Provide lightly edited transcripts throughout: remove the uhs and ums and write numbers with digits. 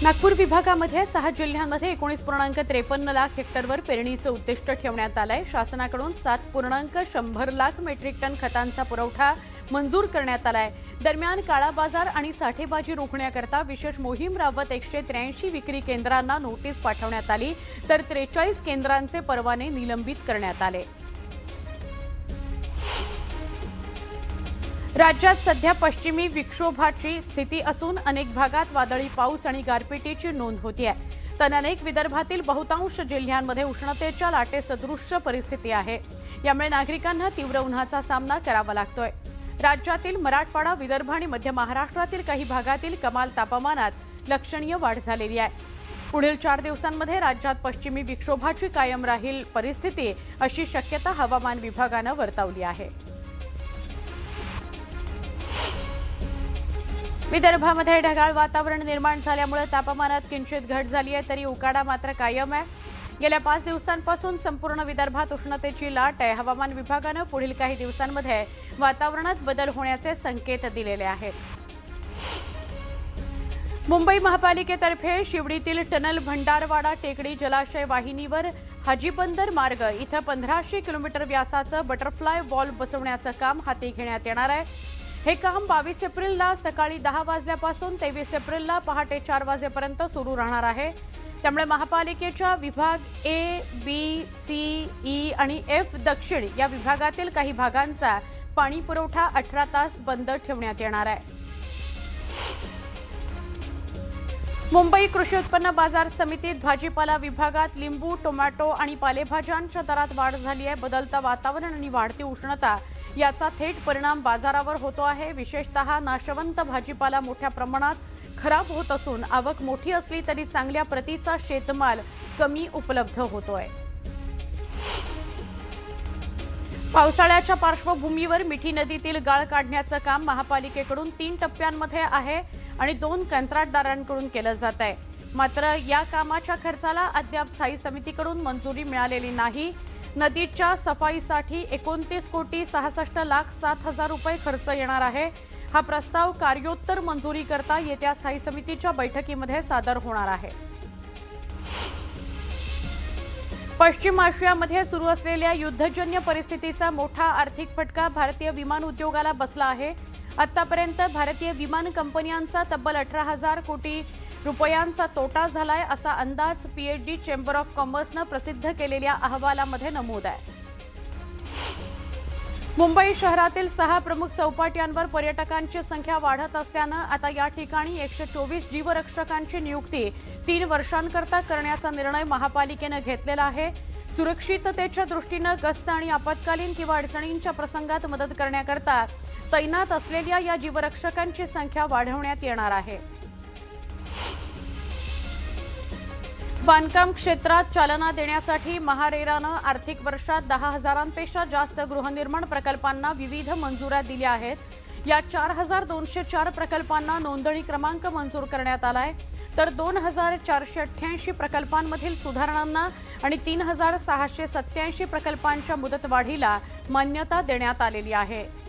नागपूर विभागामध्ये 6 जिल्ह्यांमध्ये 19.53 लाख हेक्टरवर पेरणीचं उद्दिष्ट ठेवण्यात आलंय। शासनाकडून 7.100 लाख मेट्रिक टन खतांचा पुरवठा मंजूर करण्यात आलाय। दरम्यान काळा बाजार आणि साठेबाजी रोखण्याकरता विशेष मोहीम राबवत 183 विक्री केंद्रांना नोटीस पाठवण्यात आली, तर 43 केंद्रांचे परवाने निलंबित करण्यात आले। राज्यात सध्या पश्चिमी विक्षोभाची स्थिती असून अनेक भागात वादळी पाऊस आणि गारपिटीची नोंद होते आहे। तर अनेक विदर्भातील बहुतांश जिल्ह्यांमध्ये उष्णतेच्या लाटेसदृश्य परिस्थिती आहे। यामुळे नागरिकांना तीव्र उन्हाचा सामना करावा लागतोय। राज्यातील मराठवाडा, विदर्भ आणि मध्य महाराष्ट्रातील काही भागातील कमाल तापमानात लक्षणीय वाढ झालेली आहे। पुढील 4 दिवसांमध्ये राज्यात पश्चिमी विक्षोभाची कायम राहील परिस्थिती अशी शक्यता हवामान विभागाने वर्तवली आहे। विदर्भामध्ये ढगाळ वातावरण निर्माण झाल्यामुळे तापमानात किंचित घट झाली आहे, तरी उकाडा मात्र कायम आहे। गेल्या 5 दिवसांपासून संपूर्ण विदर्भात उष्णतेची लाट आहे। हवामान विभागाने पुढील काही दिवसांमध्ये वातावरणात बदल होण्याचे संकेत दिलेले आहेत। मुंबई महापालिकेतर्फे शिवडीतील टनल भंडारवाडा टेकडी जलाशय वाहिनीवर हाजीबंदर मार्ग इथं 1500 किलोमीटर व्यासाचं बटरफ्लाय वॉल बसवण्याचं काम हाती घेण्यात येणार आहे। हे काम 22 एप्रिलला सकाळी 10 वाजल्यापासून 23 एप्रिलला पहाटे 4 वाजेपर्यंत सुरू राहणार आहे। त्यामुळे महापालिकेच्या विभाग ए, बी, सी, ई आणि एफ दक्षिण या विभागातील काही भागांचा पाणी पुरवठा 18 तास बंद ठेवण्यात येणार आहे। मुंबई कृषी उत्पन्न बाजार समितीत भाजीपाला विभागात लिंबू, टोमॅटो आणि पालेभाज्यांच्या दरात वाढ झाली आहे। बदलतं वातावरण आणि वाढती उष्णता याचा थेट परिणाम बाजारावर होतो आहे। विशेषतः नाशवंत भाजीपाला मोठ्या प्रमाणात खराब होत असून आवक मोठी असली तरी चांगल्या प्रतीचा शेतमाल कमी उपलब्ध होतोय। पावसाळ्याच्या पार्श्वभूमीवर मिठी नदीतील गाळ काढण्याचं काम महापालिकेकडून 3 टप्प्यांमध्ये आहे आणि 2 कंत्राटदारांकडून केलं जात आहे। मात्र या कामाच्या खर्चाला अद्याप स्थायी समितीकडून मंजुरी मिळालेली नाही। नदीच्या सफाईसाठी 29,66,07,000 रुपये खर्च येणार आहे। हा प्रस्ताव कार्योत्तर मंजुरी करता येत्या स्थायी समितीच्या बैठकीमध्ये सादर होणार आहे। पश्चिम आशियामध्ये सुरू असलेल्या युद्धजन्य परिस्थितीचा मोठा आर्थिक फटका भारतीय विमान उद्योगाला बसला आहे। आतापर्यंत भारतीय विमान कंपन्यांचा तब्बल 18,000 कोटी रुपयांचा तोटा झालाय असा अंदाज पीएचडी चेंबर ऑफ कॉमर्सने प्रसिद्ध केलेल्या अहवालामध्ये नमूद आहे। मुंबई शहरातील 6 प्रमुख चौपाट्यांवर पर्यटकांची संख्या वाढत असल्याने आता या ठिकाणी 124 जीवरक्षकांची नियुक्ती 3 वर्षांकरता करण्याचा निर्णय महापालिकेने घेतलेला आहे। सुरक्षिततेच्या दृष्टीने गस्त आणि आपत्कालीन किंवा अडचणींच्या प्रसंगात मदत करण्याकरता तैनात असलेल्या या जीवरक्षकांची संख्या वाढवण्यात येणार आहे। बांधकाम क्षेत्रात चालना देण्यासाठी महारेराने आर्थिक वर्षात 10,000पेक्षा जास्त गृहनिर्माण प्रकल्पांना विविध मंजुऱ्या दिल्या आहेत। या 4,204 प्रकल्पांना नोंदणी क्रमांक मंजूर करण्यात आलाय, तर 2,488 प्रकल्पांमधील सुधारणांना आणि 3,687 प्रकल्पांच्या मुदतवाढीला मान्यता देण्यात आलेली आहे।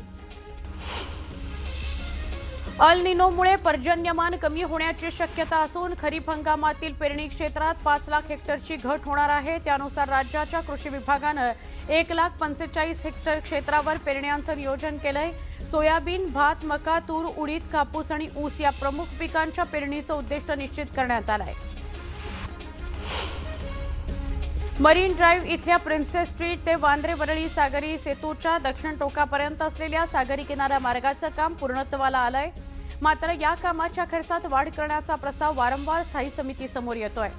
अल निनोमुळे पर्जन्यमान कमी होण्याची शक्यता असून खरीप हंगामातील पेरणी क्षेत्रात 5 लाख हेक्टरची घट होणार आहे। त्यानुसार राज्याच्या कृषी विभागाने 1,45,00,000 हेक्टर क्षेत्रावर पेरण्यांचं नियोजन केलंय। सोयाबीन, भात, मका, तूर, उडीद, कापूस आणि ऊस या प्रमुख पिकांच्या पेरणीचं उद्दिष्ट निश्चित करण्यात आलंय। मरीन ड्राईव्ह इथल्या प्रिन्सेस स्ट्रीट ते वांद्रे वरळी सागरी सेतूच्या दक्षिण टोकापर्यंत असलेल्या सागरी किनारा मार्गाचं काम पूर्णत्वाला आलंय। मात्र या कामाच्या खर्चात वाढ करण्याचा प्रस्ताव वारंवार स्थायी समितीसमोर येतोय।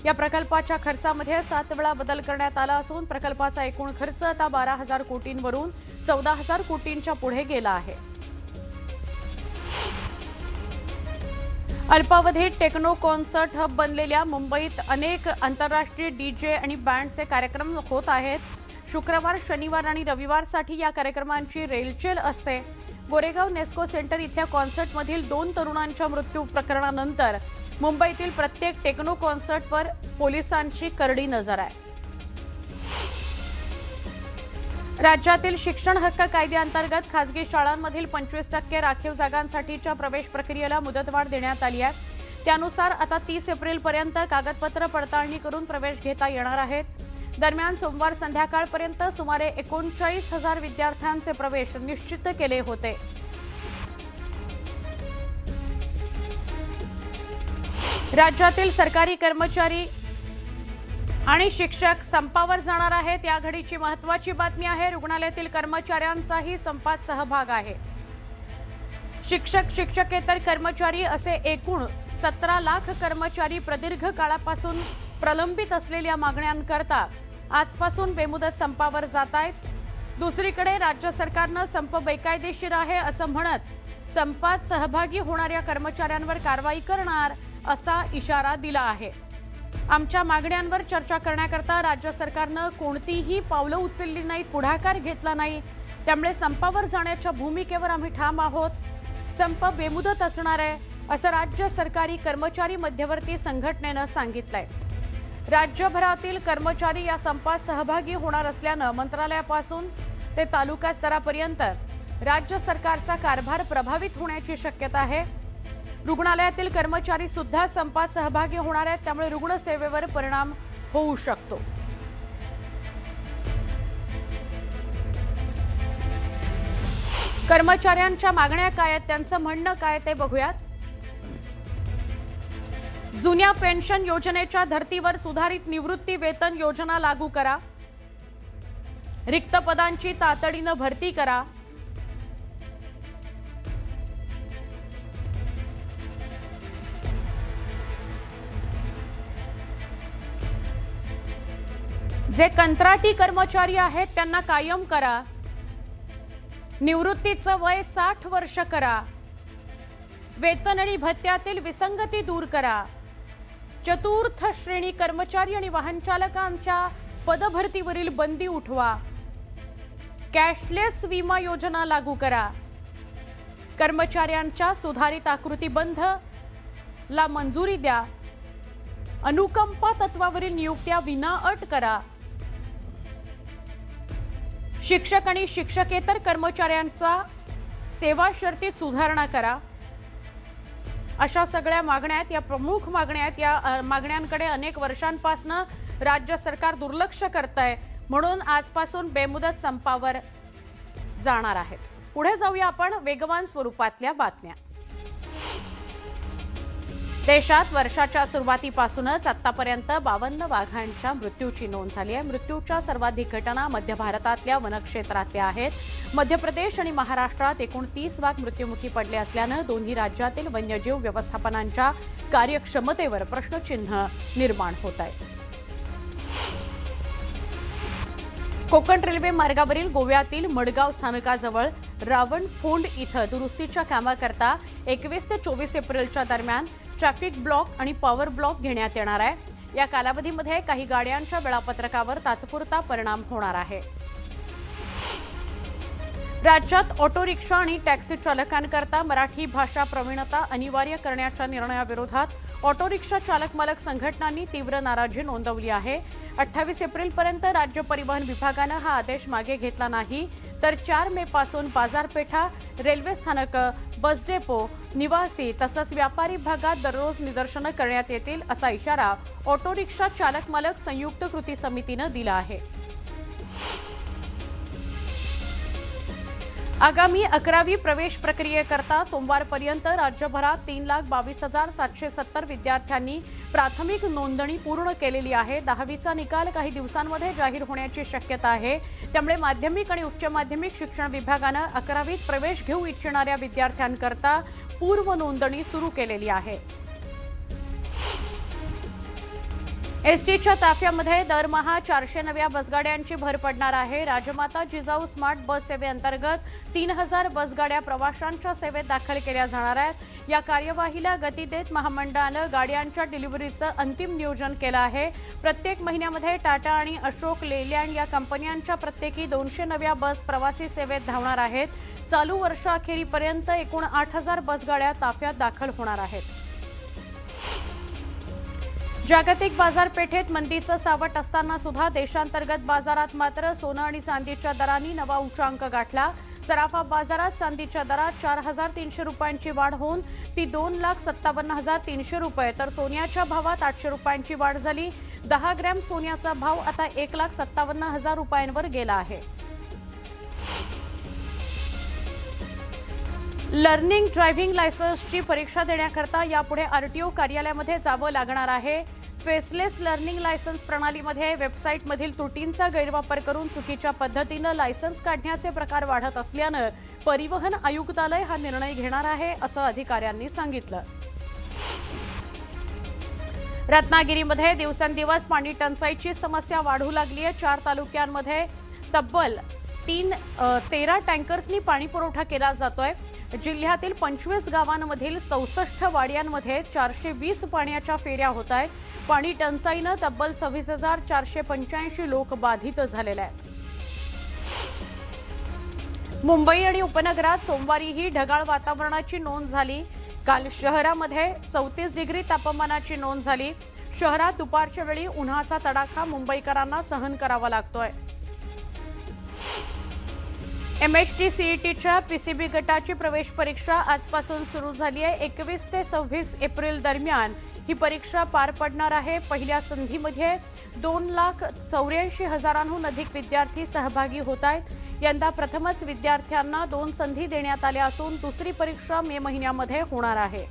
या प्रकल्पाच्या खर्चामध्ये 7 वेळा बदल करण्यात आला असून प्रकल्पाचा एकूण खर्च आता 12,000 कोटींवरून 14,000 कोटींच्या पुढे गेला आहे। अल्पावधीत टेक्नो कॉन्सर्ट हब बनलेल्या मुंबईत अनेक आंतरराष्ट्रीय डीजे आणि बँडचे कार्यक्रम होत आहेत। शुक्रवार, शनिवार आणि रविवारसाठी या कार्यक्रमांची रेलचेल असते। गोरेगाव नेस्को सेंटर इथल्या कॉन्सर्टमधील 2 तरुणांच्या मृत्यू प्रकरणानंतर मुंबईतील प्रत्येक टेक्नो कॉन्सर्टवर पोलिसांची करडी नजर आहे। राज्यातील शिक्षण हक्क कायद्याअंतर्गत खासगी शाळांमधील 25% राखीव जागांसाठीच्या प्रवेश प्रक्रियेला मुदतवाढ देण्यात आली आहे। त्यानुसार आता 30 एप्रिलपर्यंत कागदपत्र पडताळणी करून प्रवेश घेता येणार आहेत। दरम्यान सोमवार संध्याकाळपर्यंत सुमारे 39,000 विद्यार्थ्यांचे प्रवेश निश्चित केले होते। राज्यातील सरकारी कर्मचारी आणि शिक्षक संपावर जाणार आहेत। या घडीची महत्त्वाची बातमी आहे। रुग्णालयातील कर्मचाऱ्यांचाही संपात सहभाग आहे। शिक्षक, शिक्षकेतर कर्मचारी असे एकूण 17 लाख कर्मचारी प्रदीर्घ काळापासून प्रलंबित असलेल्या मागण्यांकरता आजपासून बेमुदत संपावर जात आहेत। दुसरीकडे राज्य सरकारनं संप बेकायदेशीर आहे असं म्हणत संपात सहभागी होणाऱ्या कर्मचाऱ्यांवर कारवाई करणार असा इशारा दिला आहे। आमच्या मागण्यांवर चर्चा करण्याकरता राज्य सरकारनं कोणतीही पावलं उचलली नाहीत, पुढाकार घेतला नाही। त्यामुळे संपावर जाण्याच्या भूमिकेवर आम्ही ठाम आहोत। संप बेमुदत असणार आहे असं राज्य सरकारी कर्मचारी मध्यवर्ती संघटनेनं सांगितलंय। राज्यभरातील कर्मचारी या संपात सहभागी होणार असल्यानं मंत्रालयापासून ते तालुका स्तरापर्यंत राज्य सरकारचा कारभार प्रभावित होण्याची शक्यता आहे। रुग्णालयातील कर्मचारी सुद्धा संपात सहभागी होणार आहेत, त्यामुळे रुग्णसेवेवर परिणाम होऊ शकतो। कर्मचाऱ्यांच्या मागण्या काय आहेत, त्यांचं म्हणणं काय ते बघूयात। जुन्या पेन्शन योजनेच्या धर्तीवर सुधारित निवृत्ती वेतन योजना लागू करा। रिक्त पदांची तातडीनं भरती करा। जे कंत्राटी कर्मचारी आहेत त्यांना कायम करा। निवृत्तीचं वय 60 वर्ष करा। वेतन आणि भत्त्यातील विसंगती दूर करा। चतुर्थ श्रेणी कर्मचारी आणि वाहन चालकांच्या पदभरतीवरील बंदी उठवा। कॅशलेस विमा योजना लागू करा। कर्मचाऱ्यांच्या सुधारित आकृतीबंध ला मंजुरी द्या। अनुकंपा तत्वावरील नियुक्त्या विनाअट करा। शिक्षक आणि शिक्षकेतर कर्मचाऱ्यांचा सेवा शर्तीत सुधारणा करा। अशा सगळ्या मागण्या आहेत, या प्रमुख मागण्या आहेत। या मागण्यांकडे अनेक वर्षांपासून राज्य सरकार दुर्लक्ष करतंय, म्हणून आजपासून बेमुदत संपावर जाणार आहेत। पुढे जाऊया आपण वेगवान स्वरूपातल्या बातम्या। देशात वर्षाच्या सुरुवातीपासूनच आतापर्यंत 52 वाघांच्या मृत्यूची नोंद झाली आहे। मृत्यूच्या सर्वाधिक घटना मध्य भारतातल्या वनक्षेत्रातल्या आहेत। मध्य प्रदेश आणि महाराष्ट्रात एकूण 30 वाघ मृत्युमुखी पडले असल्यानं दोन्ही राज्यातील वन्यजीव व्यवस्थापनांच्या कार्यक्षमतेवर प्रश्नचिन्ह निर्माण होत आहे। कोकण रेल्वे मार्गावरील गोव्यातील मडगाव स्थानकाजवळ रावणफोंड इथं दुरुस्तीच्या कामाकरता 21 ते 24 एप्रिलच्या दरम्यान ट्रॅफिक ब्लॉक आणि पॉवर ब्लॉक घेण्यात येणार आहे। या कालावधीमध्ये काही गाड्यांच्या वेळापत्रकावर तात्पुरता परिणाम होणार आहे। राज्यात ऑटो रिक्षा आणि टॅक्सी चालकांकरता मराठी भाषा प्रवीणता अनिवार्य करण्याच्या निर्णयाविरोधात ऑटो रिक्षा चालक मालक संघटनांनी तीव्र नाराजी नोंदवली आहे। 28 एप्रिलपर्यंत राज्य परिवहन विभागानं हा आदेश मागे घेतला नाही तर 4 मे पासून बाजारपेठा, रेल्वे स्थानक, बस डेपो, निवासी तसंच व्यापारी भागात दररोज निदर्शनं करण्यात येतील असा इशारा ऑटो रिक्षा चालक मालक संयुक्त कृती समितीनं दिला आहे। आगामी 11वी प्रवेश प्रक्रियेकरता सोमवारपर्यंत राज्यभरात 3,22,770 विद्यार्थ्यांनी प्राथमिक नोंदणी पूर्ण केलेली आहे। 10वीचा निकाल काही दिवसांमध्ये जाहीर होण्याची शक्यता आहे। त्यामुळे माध्यमिक आणि उच्च माध्यमिक शिक्षण विभागानं 11वीत प्रवेश घेऊ इच्छिणाऱ्या विद्यार्थ्यांकरता पूर्व नोंदणी सुरू केलेली आहे। एसटीच्या ताफ्यामध्ये दरमहा 400 नव्या बसगाड्यांची भर पडणार आहे। राजमाता जिजाऊ स्मार्ट बस सेवेअंतर्गत 3000 बसगाड्या प्रवाशांच्या सेवेत दाखल केल्या जाणार आहेत। या कार्यवाहीला गती देत महामंडळानं गाड्यांच्या डिलिव्हरीचं अंतिम नियोजन केलं आहे। प्रत्येक महिन्यामध्ये टाटा आणि अशोक लेलँड या कंपन्यांच्या प्रत्येकी 200 नव्या बस प्रवासी सेवेत धावणार आहेत। चालू वर्षाअखेरीपर्यंत एकूण 8000 बसगाड्या ताफ्यात दाखल होणार आहेत। जागतिक बाजारपेठेत मंदीचं सावट असताना सुद्धा देशांतर्गत बाजारात मात्र सोनं आणि चांदीच्या दरांनी नवा उच्चांक गाठला। सराफा बाजारात चांदीच्या दरात 4,300 रुपयांची वाढ होऊन ती 2,57,300 रुपये, तर सोन्याच्या भावात 800 रुपयांची वाढ झाली. 10 ग्रॅम सोन्याचा भाव आता 1,57,000 रुपयांवर गेला आहे. लर्निंग ड्रायव्हिंग लायसन्सची परीक्षा देण्याकरता यापुढे आरटीओ कार्यालयामध्ये जावं लागणार आहे. फेसलेस लर्निंग लायसन्स प्रणालीमध्ये वेबसाईटमधील त्रुटींचा गैरवापर करून चुकीच्या पद्धतीनं लायसन्स काढण्याचे प्रकार वाढत असल्यानं परिवहन आयुक्तालय हा निर्णय घेणार आहे, असं अधिकाऱ्यांनी सांगितलं. रत्नागिरीमध्ये दिवसेंदिवस पाणी टंचाईची समस्या वाढू लागली आहे. 4 तालुक्यांमध्ये तब्बल 13 टँकर्सनी पाणी पुरवठा केला जातोय. जिल्ह्यातील 25 गावांमधील 64 वाड्यांमध्ये 420 पाण्याच्या फेऱ्या होत आहेत. पाणी टंचाईनं तब्बल 26,485 लोक बाधित झालेले आहेत. मुंबई आणि उपनगरात सोमवारीही ढगाळ वातावरणाची नोंद झाली. काल शहरामध्ये 34 डिग्री तापमानाची नोंद झाली. शहरात दुपारच्या वेळी उन्हाचा तडाखा मुंबईकरांना सहन करावा लागतोय. MHT CETच्या PCB गटाची प्रवेश परीक्षा आजपासून सुरू झाली आहे. 21 ते 26 एप्रिल दरम्यान ही परीक्षा पार पडणार आहे. पहिल्या संधीमध्ये 2,84,000हून अधिक विद्यार्थी सहभागी होत आहेत. यंदा प्रथमच विद्यार्थ्यांना 2 संधी देण्यात आल्या असून दुसरी परीक्षा मे महिन्यामध्ये होणार आहे.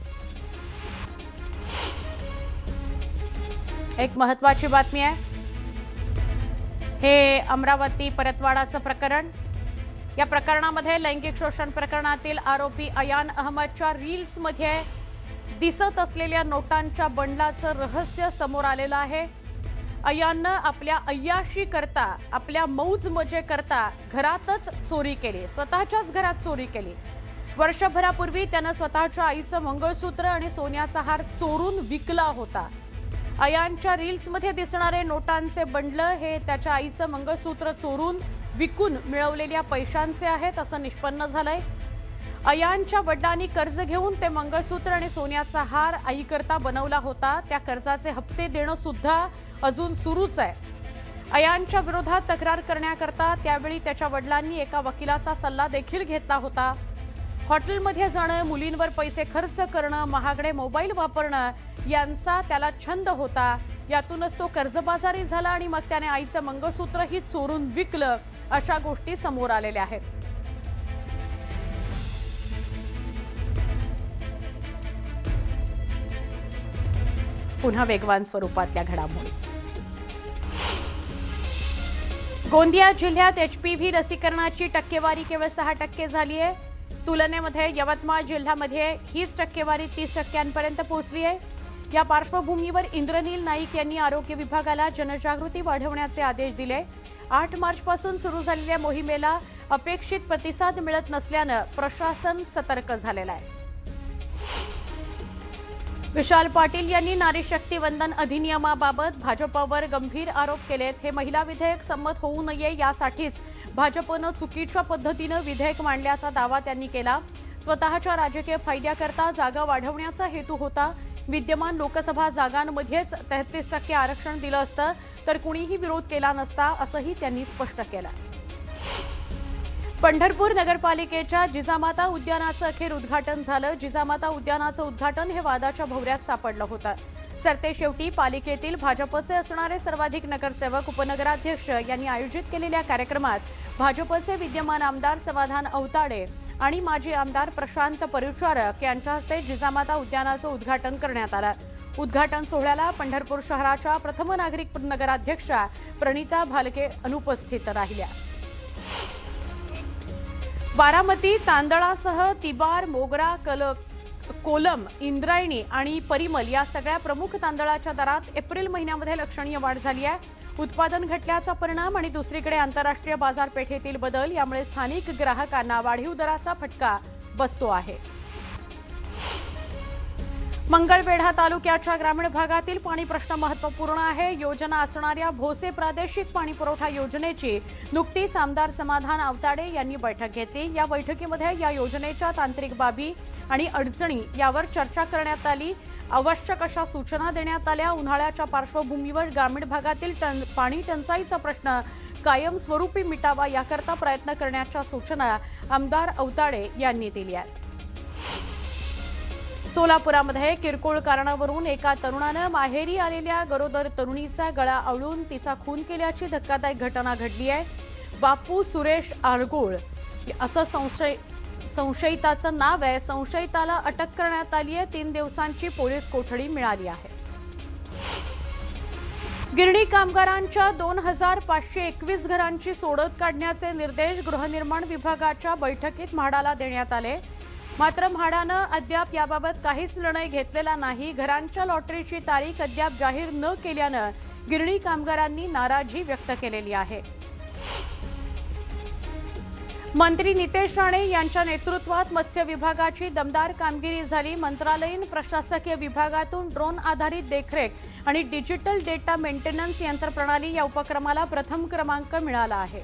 एक महत्त्वाची बातमी आहे. हे अमरावती परतवाडाचं प्रकरण. या प्रकरणामध्ये लैंगिक शोषण प्रकरणातील आरोपी अयान अहमदच्या रील्समध्ये दिसत असलेल्या नोटांच्या बंडलाचं रहस्य समोर आलेलं आहे. अयाननं आपल्या अय्याशी करता, आपल्या मौज मजे करता घरातच चोरी केली, स्वतःच्याच घरात चोरी केली. वर्षभरापूर्वी त्यानं स्वतःच्या आईचं मंगळसूत्र आणि सोन्याचा हार चोरून विकला होता. अयानच्या रील्समध्ये दिसणारे नोटांचे बंडल हे त्याच्या आईचं मंगळसूत्र चोरून विकून मिळवलेल्या पैशांचे आहेत, असं निष्पन्न झालंय. अयानच्या वडिलांनी कर्ज घेऊन ते मंगळसूत्र आणि सोन्याचा हार आईकरता बनवला होता. त्या कर्जाचे हप्ते देणं सुद्धा अजून सुरूच आहे. अयानच्या विरोधात तक्रार करण्याकरता त्यावेळी त्याच्या वडिलांनी एका वकिलाचा सल्ला देखील घेतला होता. हॉटेलमध्ये जाणं, मुलींवर पैसे खर्च करणं, महागडे मोबाईल वापरणं यांचा त्याला छंद होता. यातूनच तो कर्जबाजारी झाला आणि मग त्याने आईचं मंगळसूत्रही चोरून विकलं. अशा गोष्टी समोर आलेल्या आहेत. पुन्हा वेगवान स्वरूपातल्या घडामोडी. गोंदिया जिल्ह्यात HPV लसीकरणाची टक्केवारी केवळ 6% झाली आहे. तुलनेमध्ये यवतमाळ जिल्ह्यामध्ये हीच टक्केवारी 30% पोहोचली आहे. या पार्श्वभूमीवर इंद्रनील नाईक यांनी आरोग्य विभागाला जनजागृती वाढवण्याचे आदेश दिले. 8 मार्चपासून सुरू झालेल्या मोहिमेला अपेक्षित प्रतिसाद मिळत नसल्यानं प्रशासन सतर्क झालेलं आहे. विशाल पाटील यांनी नारी शक्ती वंदन अधिनियमाबाबत भाजपवर गंभीर आरोप केलेत. हे महिला विधेयक संमत होऊ नये यासाठीच भाजपनं चुकीच्या पद्धतीनं विधेयक मांडल्याचा दावा त्यांनी केला. स्वतःच्या राजकीय फायद्याकरता जागा वाढवण्याचा हेतू होता. विद्यमान लोकसभा जागांमध्येच 33% आरक्षण दिलं असतं तर कुणीही विरोध केला नसता, असंही त्यांनी स्पष्ट केलं. पंढरपूर नगरपालिकेच्या जिजामाता उद्यानाचं अखेर उद्घाटन झालं. जिजामाता उद्यानाचं उद्घाटन हे वादाच्या भोवऱ्यात सापडलं होतं. सरतेशेवटी पालिकेतील भाजपचे असणारे सर्वाधिक नगरसेवक, उपनगराध्यक्ष यांनी आयोजित केलेल्या कार्यक्रमात भाजपचे विद्यमान आमदार समाधान अवताडे आणि माजी आमदार प्रशांत परिचारक यांच्या हस्ते जिजामाता उद्यानाचं उद्घाटन करण्यात आलं. उद्घाटन सोहळ्याला पंढरपूर शहराच्या प्रथम नागरिक नगराध्यक्षा प्रणिता भालके अनुपस्थित राहिल्या. बारामती तांदळासह तिबार, मोगरा, कोलम, इंद्रायणी आणि परिमल या सगळ्या प्रमुख तांदळाच्या दरात एप्रिल महिन्यामध्ये लक्षणीय वाढ झाली आहे. उत्पादन घटल्याचा परिणाम आणि दुसरीकडे आंतरराष्ट्रीय बाजारपेठेतील बदल यामुळे स्थानिक ग्राहकांना वाढीव दराचा फटका बसतो आहे. मंगळवेढा तालुक्याच्या ग्रामीण भागातील पाणी प्रश्न महत्त्वपूर्ण आहे. योजना असणाऱ्या भोसे प्रादेशिक पाणी पुरवठा योजनेची नुकतीच आमदार समाधान अवताडे यांनी बैठक घेतली. या बैठकीमध्ये या योजनेच्या तांत्रिक बाबी आणि अडचणी यावर चर्चा करण्यात आली. आवश्यक अशा सूचना देण्यात आल्या. उन्हाळ्याच्या पार्श्वभूमीवर ग्रामीण भागातील पाणी टंचाईचा प्रश्न कायमस्वरूपी मिटावा याकरता प्रयत्न करण्याच्या सूचना आमदार अवताडे यांनी दिल्या आहेत. सोलापुरामध्ये किरकोळ कारणावरून एका तरुणानं माहेरी आलेल्या गरोदर तरुणीचा गळा आवळून तिचा खून केल्याची धक्कादायक घटना घडली आहे. बापू सुरेश आरगोळ असं संशयिताचं नाव आहे. संशयिताला अटक करण्यात आली आहे. 3 दिवसांची पोलीस कोठडी मिळाली आहे. गिरणी कामगारांच्या 2521 घरांची सोडत काढण्याचे निर्देश गृहनिर्माण विभागाच्या बैठकीत म्हाडाला देण्यात आले. मात्र म्हाडानं अद्याप याबाबत काहीच निर्णय घेतलेला नाही. घरांच्या लॉटरीची तारीख अद्याप जाहीर न केल्यानं गिरणी कामगारांनी नाराजी व्यक्त केलेली आहे. मंत्री नितेश राणे यांच्या नेतृत्वात मत्स्य विभागाची दमदार कामगिरी झाली. मंत्रालयीन प्रशासकीय विभागातून ड्रोन आधारित देखरेख आणि डिजिटल डेटा मेंटेनन्स यंत्रप्रणाली या उपक्रमाला प्रथम क्रमांक मिळाला आहे.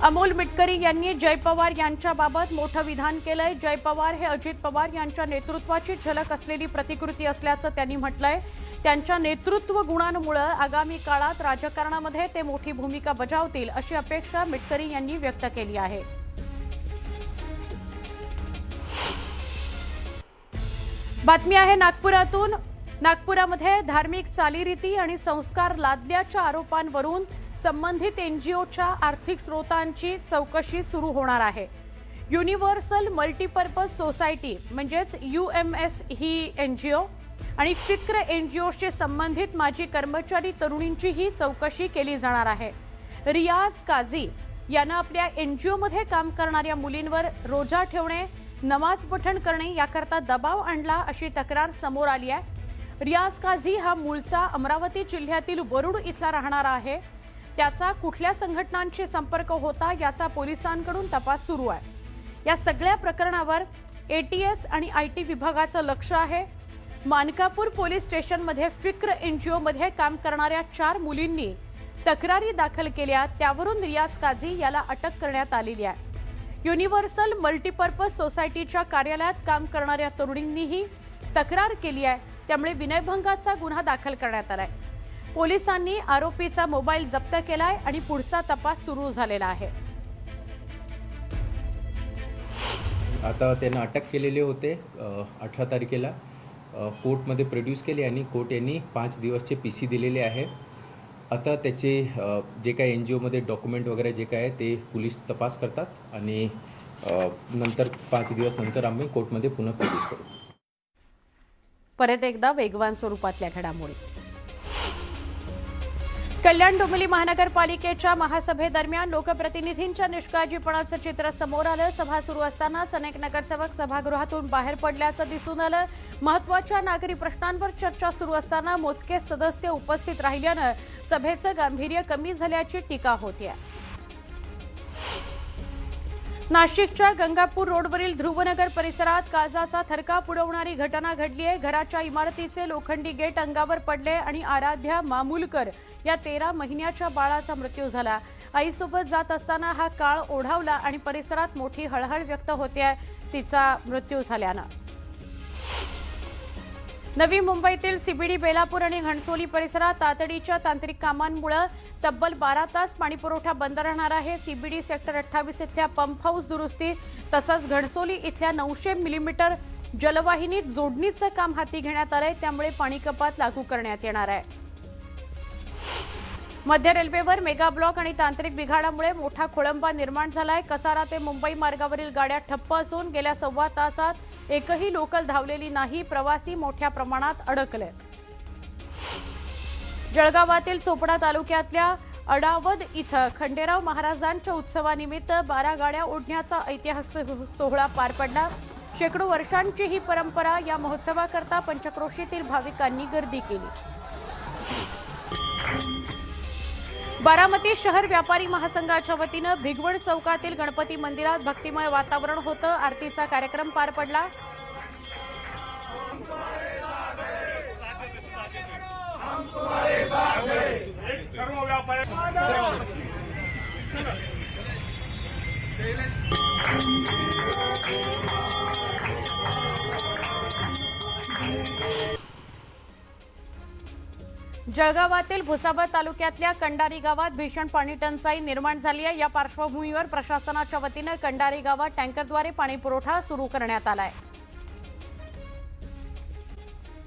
अमोल मिटकरी यांनी जय पवार यांच्याबाबत मोठं विधान केलंय. जय पवार हे अजित पवार यांच्या नेतृत्वाची झलक असलेली प्रतिकृती असल्याचं त्यांनी म्हटलंय. त्यांच्या नेतृत्व गुणांमुळे आगामी काळात राजकारणामध्ये ते मोठी भूमिका बजावतील अशी अपेक्षा मिटकरी यांनी व्यक्त केली आहे. बातमी आहे नागपुरातून. नागपुरामध्ये धार्मिक चालीरीती आणि संस्कार लादल्याच्या आरोपांवरून संबंधित एनजीओच्या आर्थिक स्रोतांची चौकशी सुरू होणार आहे. युनिव्हर्सल मल्टीपर्पज सोसायटी म्हणजेच UMS ही एनजीओ आणि फिक्र एनजीओशी संबंधित माजी कर्मचारी तरुणींची ही चौकशी केली जाणार आहे. रियाज काझी यानं आपल्या एनजीओमध्ये काम करणाऱ्या मुलींवर रोजा ठेवणे, नमाज पठण करणे याकरता दबाव आणला अशी तक्रार समोर आली आहे. रियाज काझी हा मूळचा अमरावती जिल्ह्यातील वरुड इथला राहणारा आहे. त्याचा कुठल्या संघटनांशी संपर्क होता याचा पोलिसांकडून तपास सुरू आहे. या सगळ्या प्रकरणावर ATS आणि IT विभागाचं लक्ष आहे. मानकापूर पोलीस स्टेशनमध्ये फिक्र एनजीओमध्ये काम करणाऱ्या 4 मुलींनी तक्रारी दाखल केल्या. त्यावरून रियाज काझी याला अटक करण्यात आलेली आहे. युनिव्हर्सल मल्टीपर्पज सोसायटीच्या कार्यालयात काम करणाऱ्या तरुणींनीही तक्रार केली आहे. त्यामुळे विनयभंगाचा गुन्हा दाखल करण्यात आलाय. पोलिसांनी आरोपीचा मोबाईल जप्त केलाय आणि पुढचा तपास सुरू झालेला आहे. आता त्यांना अटक केलेले होते 18 तारखेला कोर्टमध्ये प्रोड्यूस केले आणि कोर्ट यांनी 5 दिवसचे PC दिलेले आहे. आता त्याचे जे काही NGOमध्ये डॉक्युमेंट वगैरे जे काय आहे ते पोलीस तपास करतात आणि नंतर 5 दिवस नंतर आम्ही कोर्टमध्ये पुन्हा प्रोड्यूस करू. परत एकदा वेगवान स्वरूपातल्या घडामोडी. कल्याण डोंबिवली महानगरपालिकेच्या महासभेदरम्यान लोकप्रतिनिधींच्या निष्काळजीपणाचं चित्र समोर आलं. सभा सुरू असतानाच अनेक नगरसेवक सभागृहातून बाहेर पडल्याचं दिसून आलं. महत्त्वाच्या नागरी प्रश्नांवर चर्चा सुरू असताना मोजके सदस्य उपस्थित राहिल्यानं सभेचं गांभीर्य कमी झाल्याची टीका होतीये. नाशिकच्या गंगापूर रोडवरील ध्रुवनगर परिसरात काळजाचा थरकाप उडवणारी घटना घडली आहे. घराच्या इमारतीचे लोखंडी गेट अंगावर पडले आणि आराध्या मामूलकर या 13 महिन्याच्या बाळाचा मृत्यू झाला. आईसोबत जात असताना हा काळ ओढावला आणि परिसरात मोठी हळहळ व्यक्त होते तिचा मृत्यू झाल्यानं. नवी मुंबईतील CBD बेलापूर आणि घणसोली परिसरात तातडीच्या तांत्रिक कामांमुळे तब्बल 12 तास पाणीपुरवठा बंद राहणार आहे. CBD सेक्टर 28 इथल्या पंप हाऊस दुरुस्ती तसंच घणसोली इथल्या 900 मिलीमीटर जलवाहिनीत जोडणीचं काम हाती घेण्यात आलंय. त्यामुळे पाणी कपात लागू करण्यात येणार आहे. मध्य रेल्वेवर मेगा ब्लॉक आणि तांत्रिक बिघाडामुळे मोठा खोळंबा निर्माण झालाय. कसारा ते मुंबई मार्गावरील गाड्या ठप्प असून गेल्या 1.25 तासात एकही लोकल धावलेली नाही. प्रवासी मोठ्या प्रमाणात अडकले. जळगावातील चोपडा तालुक्यातल्या अडावद इथं खंडेराव महाराजांच्या उत्सवानिमित्त 12 गाड्या ओढण्याचा ऐतिहासिक सोहळा पार पडला. शेकडो वर्षांची ही परंपरा. या महोत्सवाकरता पंचक्रोशीतील भाविकांनी गर्दी केली. बारामती शहर व्यापारी महासंघाच्या वतीनं भिगवण चौकातील गणपती मंदिरात भक्तिमय वातावरण होतं. आरतीचा कार्यक्रम पार पडला. जळगावातील भुसावळ तालुक्यातल्या कंडारी गावात भीषण पाणी टंचाई निर्माण झाली आहे। या पार्श्वभूमीवर प्रशासनाच्या वतीने कंडारी गावात टँकरद्वारे पाणी पुरवठा सुरू करण्यात आला आहे।